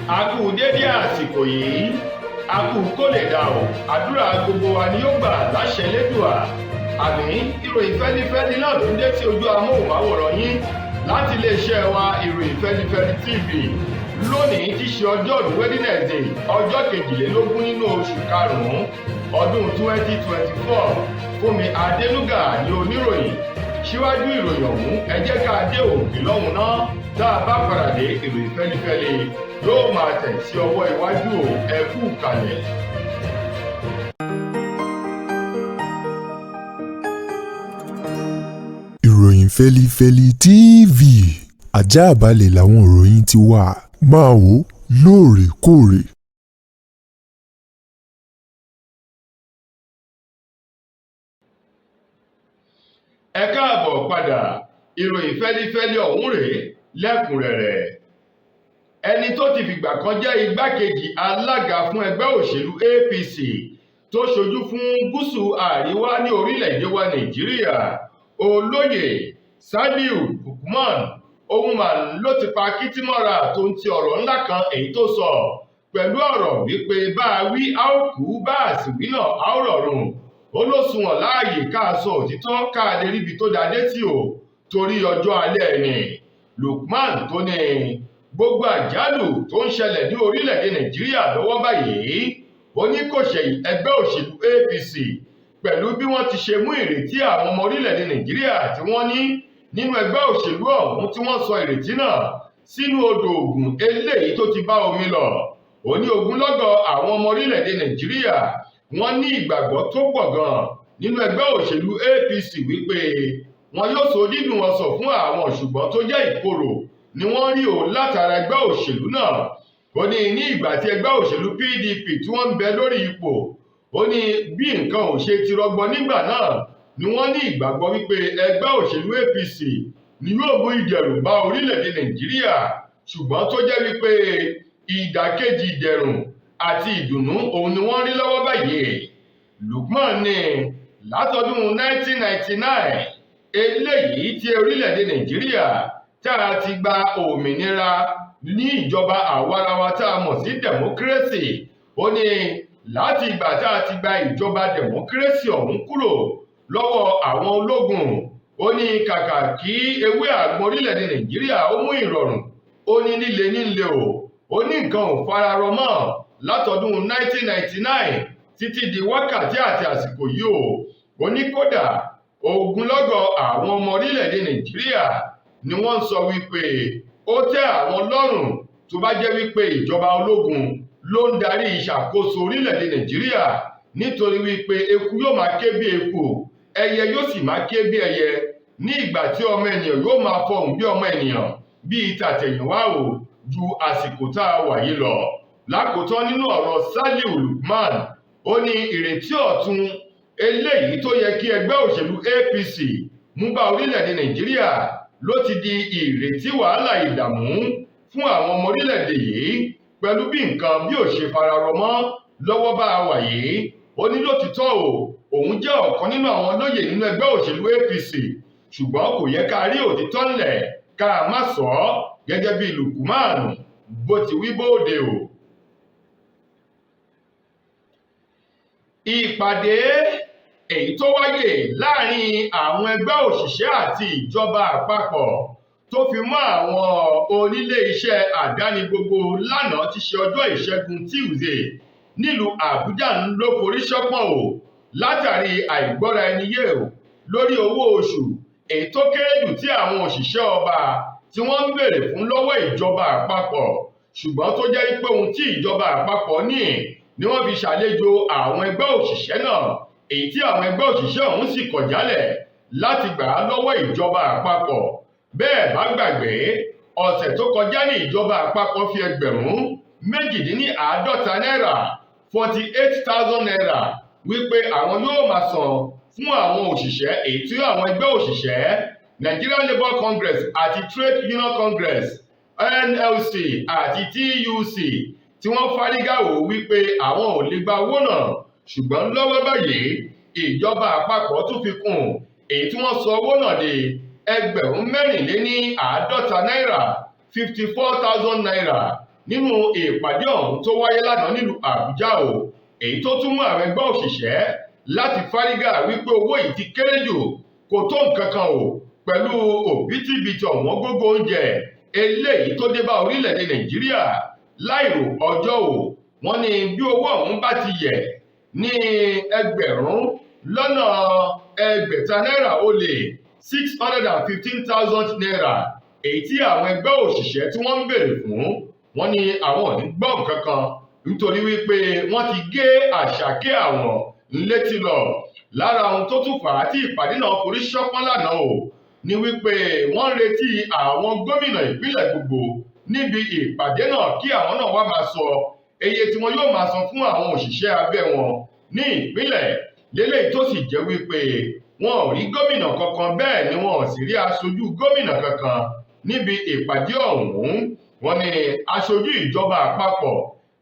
a kú dédé àsìkò yìí, a kú kó lè dà o, àdúrà gbogbo wa ni yóò gbà láṣẹ Elédùà. Àmì ìròyìn fẹ́lifẹ́li náà ló ń dé sí ojú amóhùnmáwòrán yín láti iléeṣẹ́ wa ìròyìn fẹ́lifẹ́li TV. Lónìí ti ṣe ọjọ́rú Wednesday ọjọ́ 22 nínú oṣù karùn-ún ọdún 2024. Fúnmi Adélúgà ni oníròyìn. Síwájú ìròyìn ọ̀hún ẹ jẹ́ ká dé òkè lọ́hùn náà. Tá a bá padà dé ìròyìn fẹ́lifẹ́li yóò máa tẹ̀ sí ọwọ́ iwájú o, ẹ kú kalẹ̀. Ìròyìn fẹ́lifẹ́li TV àjààbálẹ̀ làwọn ìròyìn ti wà, máa wò lóòrèkóòrè. Ẹ káàbọ̀ padà, ìròyìn fẹ́lifẹ́li ọ̀hún rèé lẹ́kùnrẹ́rẹ́. Ẹni tó ti fìgbà kan jẹ́ igbákejì alága fún ẹgbẹ́ òṣèlú APC tó ṣojú fún gúúsù àríwá ní orílẹ̀-èdè wa Nàìjíríà, olóyè Saliu Lukman Ohunma ló ti pa kìtìmọ́ra tó ń ti ọ̀rọ̀ ńlá kan èyí tó sọ pẹ̀lú ọ̀rọ̀ wípé bá a wí a ó kú, bá a sì wí náà a ó rọ̀rùn. Ó ló sunwọ̀n láàyè ká sọ òtítọ́ ká lè ríbi tó dáadé sí o torí ọjọ́ alẹ́ ẹni. Lukman tó ní gbogbo àjálù tó ń ṣẹlẹ̀ ní orílẹ̀-èdè Nàìjíríà lọ́wọ́ báyìí, ó ní kò ṣẹ̀yìn ẹgbẹ́ òṣèlú APC pẹ̀lú bí wọ́n ti ṣe mú ìrètí àwọn ọmọ orílẹ̀-èdè Nàìjíríà tí wọ́n ní nínú ẹgbẹ́ òṣèlú ọ̀hún tí wọ́n sọ ìrètí náà sínú odò Ògùn eléyìí tó ti bá omi lọ. Ó ní ogunlọ́gọ̀ àwọn ọmọ orílẹ̀-èdè Nàìjíríà wọ́n ní ìgbàgbọ́ tó pọ̀ gan nínú ẹgbẹ́ òṣèlú APC wípé wọn yóò so dídùn ọsàn fún àwọn, ṣùgbọ́n tó jẹ́ ìkorò ni wọ́n rí o látara ẹgbẹ́ òṣèlú náà. Ó ní ní ìgbà tí ẹgbẹ́ òṣèlú PDP tí wọ́n ń bẹ lórí ipò, ó ní bí nǹkan ò ṣe ti rọgbọ nígbà náà ni wọ́n ní ìgbàgbọ́ wípé ẹgbẹ́ òṣèlú APC ni yóò mú ìdẹ̀rùn bá orílẹ̀-èdè Nàìjíríà, ṣùgbọ́n tó jẹ́ wípé ìdàkejì ìdẹ̀rùn àti ìdùnnú òun ni wọ́n rí lọ́wọ́ báyìí. Lukman ní látọdún 1999 eléyìí tí orílẹ̀-èdè Nàìjíríà tá a ti gba òmìnira ní ìjọba àwarawa tá a mọ̀ sí democracy. Ó ní láti ìgbà tá a ti gba ìjọba democracy ọ̀hún kúrò lọ́wọ́ àwọn ológun, ó ní kàkà kí ewé àgbọn orílẹ̀-èdè Nàìjíríà ó mú ìrọ̀rùn, ó ní líle nílé o, ó ní nǹkan ò fararọ mọ́ látọdún 1999 títí di wákàtí àti àsìkò yìí o. Ó ní kódà ogunlọ́gọ̀ àwọn ọmọ orílẹ̀-èdè Nàìjíríà ni wọ́n sọ wípé ó tẹ́ àwọn lọ́rùn tó bá jẹ́ wípé ìjọba ológun ló ń darí ìṣàkóso orílẹ̀-èdè Nàìjíríà, nítorí wípé eku yóò máa ké bí eku, ẹyẹ yóò sì máa ké bí ẹyẹ, ní ìgbà tí ọmọ ènìyàn yóò máa fọhùn bí ọmọ ènìyàn bíi tàtẹ̀yìnwá o ju àsìkò tá a wà yìí lọ. Lákòótán nínú ọ̀rọ̀ Saliu Lukman, ó ní ìrètí ọ̀tun eléyìí tó yẹ kí ẹgbẹ́ òṣèlú APC mú bá orílẹ̀-èdè Nàìjíríà ló ti di ìrètí wàhálà ìdààmú fún àwọn ọmọ orílẹ̀-èdè yìí pẹ̀lú bí nǹkan bí ò ṣe fararọ mọ́ lọ́wọ́ bá a wà yìí. Ó ní lótìtọ́ o, òun jẹ́ ọ̀kan nínú àwọn olóyè nínú ẹgbẹ́ òṣèlú APC, ṣùgbọ́n kò yẹ ká rí òtítọ́ ńlẹ̀ ká má sọ ọ́, gẹ́gẹ́ bí Lukman bó ti wí bóde o. Ìpàdé èyí tó wáyé láàrin àwọn ẹgbẹ́ òṣìṣẹ́ àti ìjọba àpapọ̀ tó fi mọ́ àwọn onílé iṣẹ́ àdáni gbogbo lánàá ti ṣe ọjọ́ ìṣẹ́gun Tuesday nílùú Àbújá ló forí ṣọpọ́n o látàrí àìgbọ́ra ẹni yé o lórí owó oṣù èyí tó kéré jù tí àwọn òṣìṣẹ́ ọba tí wọ́n ń béèrè fún lọ́wọ́ ìjọba àpapọ̀, ṣùgbọ́n tó jẹ́ pé ohun tí ìjọba àpapọ̀ ní ni wọ́n fi ṣàlejò àwọn ẹgbẹ́ òṣìṣẹ́ náà, èyí tí àwọn ẹgbẹ́ òṣìṣẹ́ ọ̀hún sì kọ̀ jálẹ̀ láti gbà á lọ́wọ́ ìjọba àpapọ̀. Bẹ́ẹ̀ bá gbàgbé, ọ̀sẹ̀ tó kọjá ní ìjọba àpapọ̀ fi ẹgbẹ̀rún 52 náírà 48,000 naira wípé àwọn yóò máa san fún àwọn òṣìṣẹ́, èyí tí àwọn ẹgbẹ́ òṣìṣẹ́ Nigerian Labour Congress àti Trade Union Congress NLC àti TUC tí wọ́n fárígá wò wípé àwọn ò lè gba owó náà, ṣùgbọ́n lọ́wọ́ báyìí ìjọba àpapọ̀ tún fi kún èyí tí wọ́n sọ owó náà di ẹgbẹ̀rún 54,000 náírà 54,000 naira nínú ìpàdé ọ̀hún tó wáyé lánàá nílùú Àbújá o, èyí tó tún mú àwọn ẹgbẹ́ òṣìṣẹ́ láti fárígà wípé owó yìí ti kéré jù, kò tó nǹkan kan o pẹ̀lú òbítíbitì ọ̀wọ́n gógó oúnjẹ eléyìí tó dé bá orílẹ̀-èdè Nàìjíríà láìrò ọjọ́ o. Wọ́n ní bí owó ọ̀hún bá ti yẹ̀ ní ẹgbẹ̀rún lọ́nà ẹgbẹ̀ta náírà ó lé 615,000 naira, èyí tí àwọn ẹgbẹ́ òṣìṣẹ́ tí wọ́n ń béèrè fún, wọ́n ní àwọn ò ní gbọ́ nǹkan kan nítorí wípé wọ́n ti gé àṣàkẹ́ àwọn létí lọ. Lára ohun tó tún fà á tí ìpàdé náà forí ṣánpọ́n lánàá o ní wípé wọ́n ń retí àwọn gómìnà ìpínlẹ̀ gbogbo níbi ìpàdé náà kí àwọn náà wá máa sọ iye tí wọn yóò máa san fún àwọn òṣìṣẹ́ abẹ́ wọn ní ìpínlẹ̀, lélẹ́yìí tó sì jẹ́ wípé wọn ò rí gómìnà kankan, bẹ́ẹ̀ ni wọn ò sì rí aṣojú gómìnà kankan níbi ìpàdé ọ̀hún. Wọ́n ní aṣojú ìjọba àpapọ̀,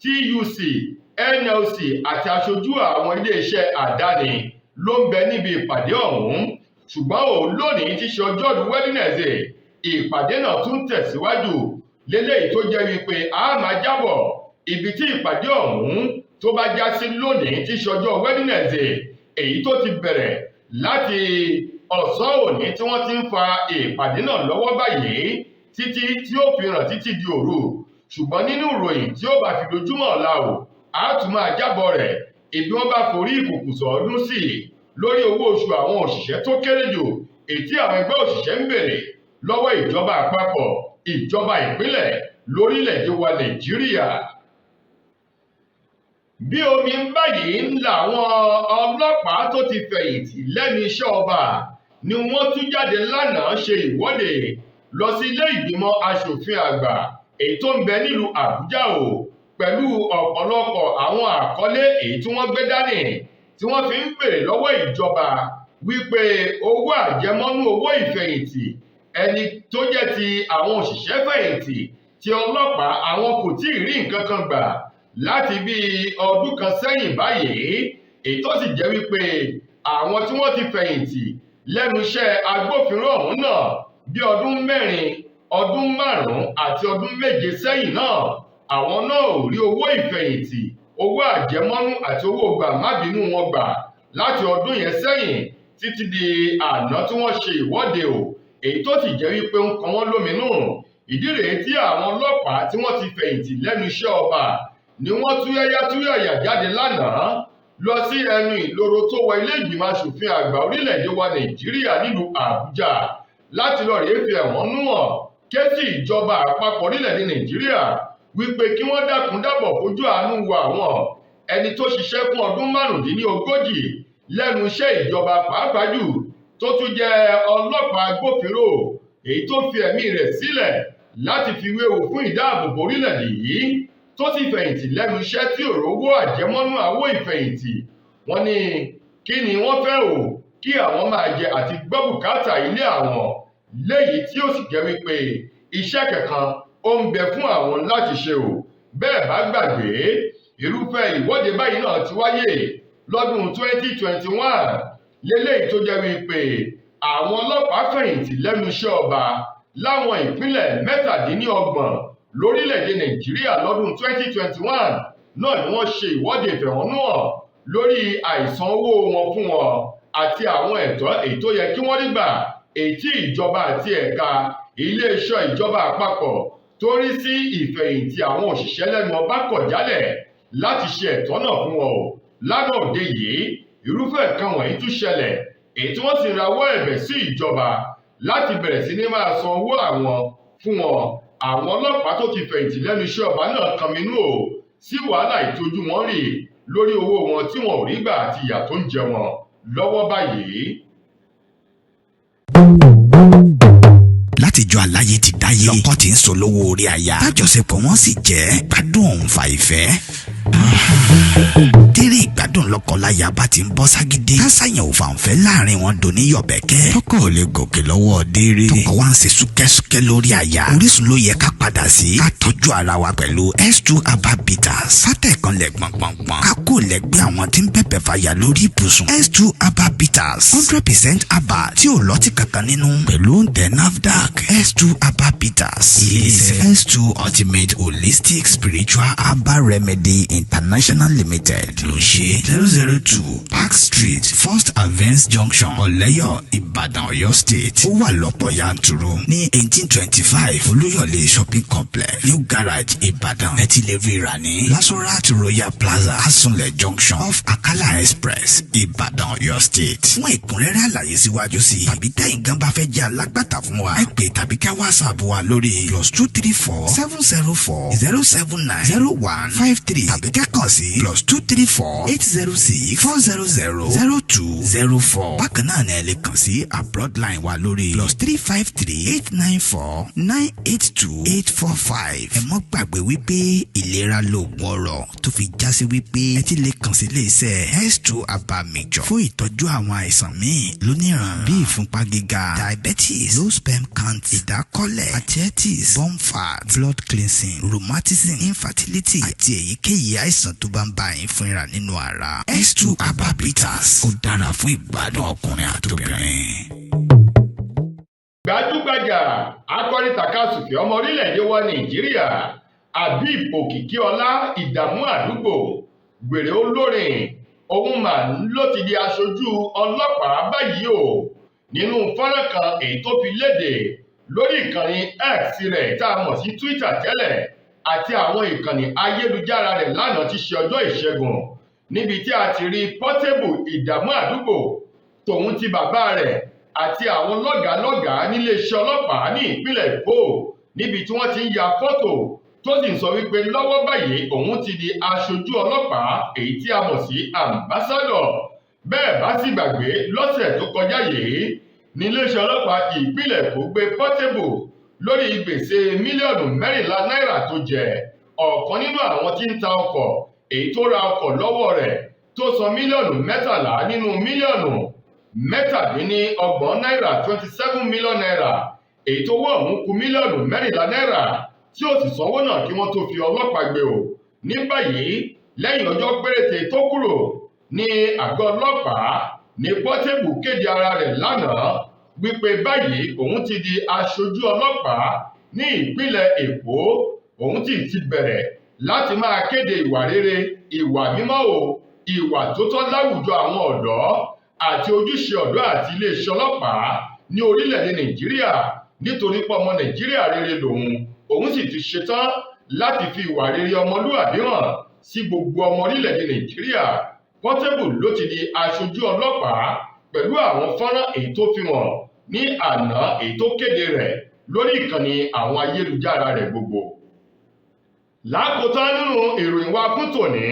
TUC, NLC àti aṣojú àwọn iléeṣẹ́ àdáni ló ń bẹ níbi ìpàdé ọ̀hún. Ṣùgbọ́n lónìí tí ṣe ọjọ́rú Wednesday, ìpàdé náà tún tẹ̀síwájú, lélẹ́yìí tó jẹ́ wípé a máa jábọ̀ ibi tí ìpàdé ọ̀hún tó bá já sí lónìí tí ṣe ọjọ́ Wednesday, èyí tó ti bẹ̀rẹ̀ láti ọ̀sán òní tí wọ́n ti ń fa ìpàdé náà lọ́wọ́ báyìí títí tí ó fi hàn títí di òru. Ṣùgbọ́n nínú ìròyìn tí ó bá fi dojúmọ́ ọ̀la o, a tún máa jábọ̀ rẹ̀ ibi wọ́n bá forí ìkùkù sọ̀ọ́dún sí lórí owó oṣù àwọn òṣìṣẹ́ tó kéré jù èyí tí àwọn ẹgbẹ́ òṣìṣẹ́ ń béèrè lọ́wọ́ ìjọba àpapọ̀, ìjọba ìpínlẹ̀ lórílẹ̀-èdè wa Nàìjíríà. Bí omi ń báyìí làwọn ọlọ́pàá tó ti fẹ̀yìntì lẹ́nu iṣẹ́ ọba ni wọ́n tún jáde lánàá ṣe ìwọ́de lọ sí ilé ìgbìmọ̀ aṣòfin àgbà èyí tó ń bẹ nílùú Àbújá o, pẹ̀lú ọ̀pọ̀lọpọ̀ àwọn àkọlé èyí tí wọ́n gbé dání tí wọ́n fi ń béèrè lọ́wọ́ ìjọba wípé owó àjẹmọ́nú owó ìfẹ̀yìntì ẹni tó jẹ́ ti àwọn òṣìṣẹ́ fẹ̀yìntì ti ọlọ́pàá àwọn kò tí ì rí nǹkan kan gbà láti bí ọdún kan sẹ́yìn báyìí, èyí tó sì jẹ́ wípé àwọn tí wọ́n ti fẹ̀yìntì lẹ́nu iṣẹ́ agbófinró ọ̀hún náà bí ọdún 4, ọdún 5 àti ọdún 7 sẹ́yìn náà, àwọn náà ò rí owó ìfẹ̀yìntì, owó àjẹmọ́nú àti owó gbàmábínú wọn gbà láti ọdún yẹn sẹ́yìn títí di àná tí wọ́n ṣe ìwọ́de o, èyí tó sì jẹ́ wípé ń kan wọ́n lóminú. Ìdí rèé tí àwọn ọlọ́pàá tí wọ́n ti fẹ̀yìntì lẹ́nu iṣẹ́ ọba ni wọ́n túyáyá jáde lánàá lọ sí ẹnu ìloro tó wọ ilé ìgbìmọ̀ aṣòfin àgbà orílẹ̀-èdè wa Nàìjíríà nílùú Àbújá láti lọ rèé fi ẹ̀hónú hàn ké sí ìjọba àpapọ̀ orílẹ̀-èdè Nàìjíríà wípé kí wọ́n dákun dábọ̀ fojú àánú wo àwọn ẹni tó ṣiṣẹ́ fún ọdún 45 lẹ́nu iṣẹ́ ìjọba, pàápàá jù tó tún jẹ́ ọlọ́pàá agbófinró èyí tó fi ẹ̀mí rẹ̀ sílẹ̀ láti fi wéwu fún ìdáàbòbò orílẹ̀-èdè yìí tó sì fẹ̀yìntì lẹ́nu iṣẹ́ tí ò rówó àjẹmọ́nú àwọ̀ ìfẹ̀yìntì. Wọ́n ní kí ni wọ́n fẹ́ o kí àwọn máa jẹ àti gbọ́ bùkátà ilé àwọn, léyìí tí ó sì jẹ́ wípé iṣẹ́ kankan ó ń bẹ fún àwọn láti ṣe o. Bẹ́ẹ̀ bá gbàgbé, irúfẹ́ ìwọ́de báyìí náà ti wáyé lọ́dún 2021, léléyìí tó jẹ́ wípé àwọn ọlọ́pàá fẹ̀yìntì lẹ́nu iṣẹ́ ọba láwọn ìpínlẹ̀ 27 lórílẹ̀-èdè Nàìjíríà lọ́dún 2021 náà ni wọ́n ṣe ìwọ́de ìfẹ̀hónúhàn lórí àìsan owó wọn fún wọn àti àwọn ẹ̀tọ́ èyí tó yẹ kí wọ́n rí gbà, èyí tí ìjọba àti ẹ̀ka iléeṣẹ́ ìjọba àpapọ̀ tó rí sí ìfẹ̀yìntì àwọn òṣìṣẹ́ lẹ́nu ọba kọ̀ jálẹ̀ láti ṣe ẹ̀tọ́ náà fún wọn o. Lánàá òde yìí irúfẹ́ nǹkan wọ̀nyí tún ṣẹlẹ̀, èyí tí wọ́n sì rawọ́ ẹ̀bẹ̀ sí ìjọba láti bẹ̀rẹ̀ sí ní máa san owó àwọn fún wọn. Àwọn ọlọ́pàá tó ti fẹ̀yìntì lẹ́nu iṣẹ́ ọba náà kọminú o sí wàhálà ìtọ́jú wọn rì lórí owó wọn tí wọn ò rí gbà àti ìyà tó ń jẹ wọn lọ́wọ́ báyìí. Látijọ́ aláyé ti dáyé lọ́kọ́ tí ń sọ lówó orí aya tájọṣepọ̀ wọn sì jẹ́ gbádùn òun fa ìfẹ́. Tẹ́rẹ̀ ìgbádùn lọ́kọláya bá ti ń bọ́ ságídé. Kásáyàn ò fàǹfẹ́ láàrin wọn dò ní yọ̀bẹ̀kẹ́. Tọkọ ò lè gòkè lọ́wọ́ déré. Tọkọ wa ń ṣe súkẹ́súkẹ́ lórí àyà. Orísun ló yẹ ká padà sí. Ká tọ́jú ara wa pẹ̀lú S2 Aba Bitters. Fátẹ̀ kan lẹ̀ gbọ̀ngbọ̀ngbọ̀n. Ká kó lẹ́gbẹ́ àwọn tí ń bẹ̀bẹ̀ fàyà lórí ibùsùn. S2 Aba Bitters. 100% Aba tí ò lọ́tì kankan nínú. Pẹ̀lú oúnjẹ NAFDAC. S2 Aba Bitters. Ilé-iṣẹ́ S2 Ultimate Holistic Spiritual Aba Remedy International Limited ló ṣe 002 Park Street First Avance Junction Ọ̀lẹ́yọ̀ Ìbàdàn Ọ̀yọ́ State. Ó wà lọ́pọ̀ yanturu ní 1825 Olúyọ̀lé Shopping Complex New Garage Ìbàdàn. Ẹ ti lè rí rà ní Lasorat Royal Plaza Asunlẹ̀ Junction off Akala Express Ìbàdàn Ọ̀yọ́ State. Fún ẹ̀kúnrẹ́rẹ́ àlàyé síwájú sí i tàbí tẹ̀yin gan bá fẹ́ jẹ́ alágbàtà fún wa ẹ pè tàbí ká WhatsApp wa lórí +234 704 079 0153 tàbí ká kàn sí +234 806 400 0204. Bákan náà ni ẹ lè kàn sí abroad line wa lórí +353 894 982 845. Ẹ mọ́ gbàgbé wípé ìlera lóògùn ọrọ̀ tó fi já sí wípé ẹ ti lè kàn sí ilé-iṣẹ́ S2 Aba Mixture fún ìtọ́jú àwọn àìsàn míì lóníran bíi ìfúnpá gíga, diabetes, low sperm count, ìdákọ́lẹ̀, arthritis, bone fat, blood cleansing, rheumatism, infertility àti èyíkéyìí àìsàn tó bá ń bá yín fúnra nínú ara. S2 Aba Bitters ó dára fún ìgbádùn ọkùnrin àtobìnrin. Gbajúgbajà akọrin takasùfé ọmọ orílẹ̀-èdè wa Nàìjíríà Habib Òkìkíọlá Ìdààmú Àdúgbò gbèrè olórin òun mà ló ti di aṣojú ọlọ́pàá báyìí o nínú fọ́nrán kan èyí tó fi léde lórí ìkànnì X rẹ̀ tá a mọ̀ sí Twitter tẹ́lẹ̀ àti àwọn ìkànnì ayélujára rẹ̀ lánàá ti ṣe ọjọ́ ìṣẹ́gun níbi tí a ti rí Portable Ìdààmú Àdúgbò tòun ti bàbá rẹ̀ àti àwọn lọ́gàálọ́gàá níléeṣẹ́ ọlọ́pàá ní ìpínlẹ̀ Èkó níbi tí wọ́n ti ń ya fọ́tò tó sì ń sọ wípé lọ́wọ́ báyìí òun ti di aṣojú ọlọ́pàá èyí tí a mọ̀ sí ambassador. Bẹ́ẹ̀ bá sì gbàgbé lọ́sẹ̀ tó kọjá yìí níléeṣẹ́ ọlọ́pàá ìpínlẹ̀ Èkó gbé Portable lórí gbèsè mílíọ̀nù 14 náírà tó jẹ. Ọ̀kan nínú àwọn tí ń ta ọkọ̀ èyí tó ra ọkọ̀ lọ́wọ́ rẹ̀ tó san mílíọ̀nù 13 nínú mílíọ̀nù 27 náírà 27 mílíọ̀nù náírà èyí tó wọ́ ọ̀hún kù mílíọ̀nù 14 náírà tí ó sì sanwó náà kí wọ́n tó fi ọlọ́pàá gbé o. Ní báyìí lẹ́yìn ọjọ́ péréte tó kúrò ní àgọ́ ọlọ́pàá ní Portable kéde ara rẹ̀ lánàá wípé báyìí òun ti di aṣojú ọlọ́pàá ní ìpínlẹ̀ Èkó. Òun ti bẹ̀rẹ̀ láti máa kéde ìwà rere, ìwà mímọ́ o, ìwà tó tọ́ láwùjọ àwọn ọ̀dọ́ àti ojúṣe ọ̀dọ́ àti iléeṣẹ́ ọlọ́pàá ní orílẹ̀-èdè Nàìjíríà nítorí pé ọmọ Nàìjíríà rere lòun. Òun sì ti ṣetán láti fi ìwà rere ọmọlúwàbí hàn sí gbogbo ọmọ orílẹ̀-èdè Nàìjíríà. Portable ló ti di aṣojú ọlọ́pàá pẹ̀lú àwọn fọ́nrán èyí tó fi hàn ní àná èyí tó kéde rẹ̀ lórí ìkànnì àwọn ayélujára rẹ̀ gbogbo. Lákòótán nínú ìròyìn wa fún tòní,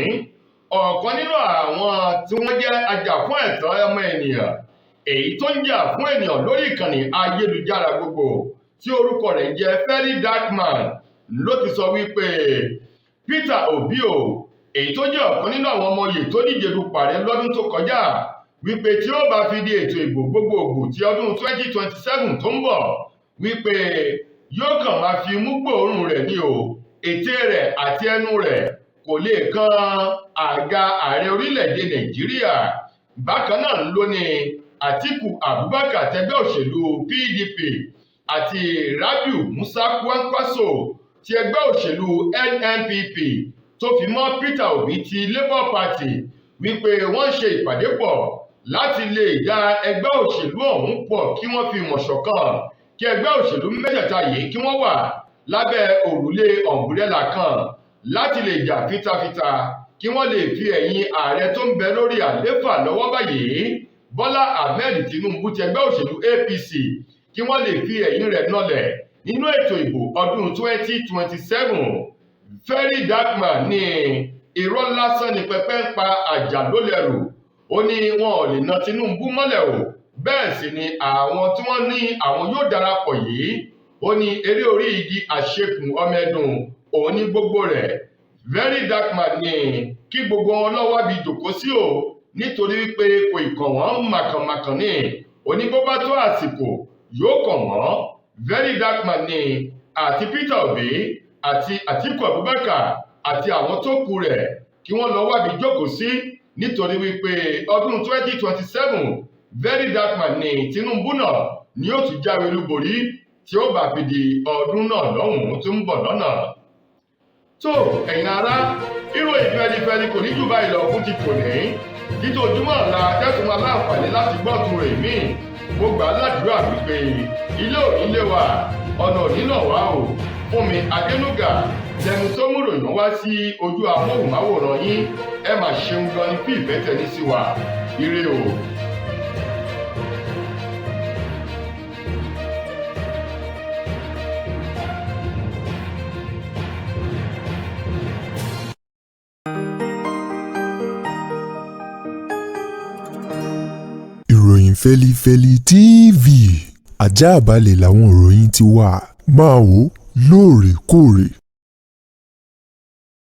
ọ̀kan nínú àwọn tí wọ́n jẹ́ ajàfún ẹ̀tọ́ ọmọ ènìyàn èyí tó ń jà fún ènìyàn lórí ìkànnì ayélujára gbogbo tí orúkọ rẹ̀ jẹ́ Very Dark Man ló ti sọ wípé Peter Obi èyí tó jẹ́ ọ̀kan nínú àwọn ọmọ oyè tó díje dupò ààrẹ lọ́dún tó kọjá wípé tí ó bá fi di ètò ìbò gbogbogbò ti ọdún 2027 tó ń bọ̀ wípé yóò kàn máa fi mú gbòòrùn rẹ̀ ní o, ètè rẹ̀ àti ẹnu rẹ̀ kò lè kan àga ààrẹ orílẹ̀-èdè Nàìjíríà. Bákan náà ló ní Atiku Abubakar tẹgbẹ́ òṣèlú PDP àti Rabiu Musa Kwankwaso ti ẹgbẹ́ òṣèlú NNPP tó fi mọ́ Peter Obi ti Labour Party wípé wọ́n ṣe ìpàdé pọ̀ láti lè dá ẹgbẹ́ òṣèlú ọ̀hún pọ̀ kí wọ́n fi mọ̀ ṣọ̀kan kí ẹgbẹ́ òṣèlú mẹ́tẹ̀ẹ̀ta yìí kí wọ́n wà lábẹ́ òrùlé ọ̀mbrẹ́là kan láti lè jà fitafita kí wọ́n lè fi ẹ̀yìn ààrẹ tó ń bẹ lórí àlééfà lọ́wọ́ báyìí Bọ́lá Ahmed Tinubu ti ẹgbẹ́ òṣèlú APC kí wọ́n lè fi ẹ̀yìn rẹ̀ nọlẹ̀ nínú ètò ìbò ọdún 2027. Very Dark Man ní irọ́ lásán ni pẹpẹ ń pa àjà ló lẹ́rù. Ó ní wọn ò lè na Tinubu mọ́lẹ̀ o, bẹ́ẹ̀ sì ni àwọn tí wọ́n ní àwọn yóò darapọ̀ yìí ó ní eré orí igi àṣekùn ọmọ ẹdùn òun ní gbogbo rẹ̀. Very Dark Man ní kí gbogbo wọn lọ́wọ́ bí jòkó sí o nítorí wípé kò ìkàn wọ́n màkànmákàn ní òní bó bá tó àsìkò yóò kàn wọ́n. Very Dark Man ní àti Peter Obi àti Atiku Abubakar àti àwọn tó kù rẹ̀ kí wọ́n lọ wábi jókòó sí nítorí wípé ọdún 2027 Very Dark Man ní Tinubu náà ni ó tún jáwé olúborí tí ó bá fi di ọdún náà lọ́hùn-ún tó ń bọ̀ lọ́nà. tó ẹ̀yin ará ìròyìn fẹ́lifẹ́li kò ní jù báyìí lọ fún ti tòní títí ojúmọ́ ọ̀la tẹ́sùn aláǹfààní láti gbọ́ tún rè mí. mo gbà ládùúrà wípé ilé òní lé wa ọ̀nà òní náà wá o. Fúnmi Adénúgà lẹnu tó mú ròyìn wá sí ojú amóhùnmáwòrán yín. ẹ mà ṣeun gan ni fún ìfẹ́ tẹ́ ní sí wa. ire o. Ìròyìn Fẹ́lifẹ́li TV àjààbálẹ̀ làwọn ìròyìn ti wà máa wò lóòrèkóòrè.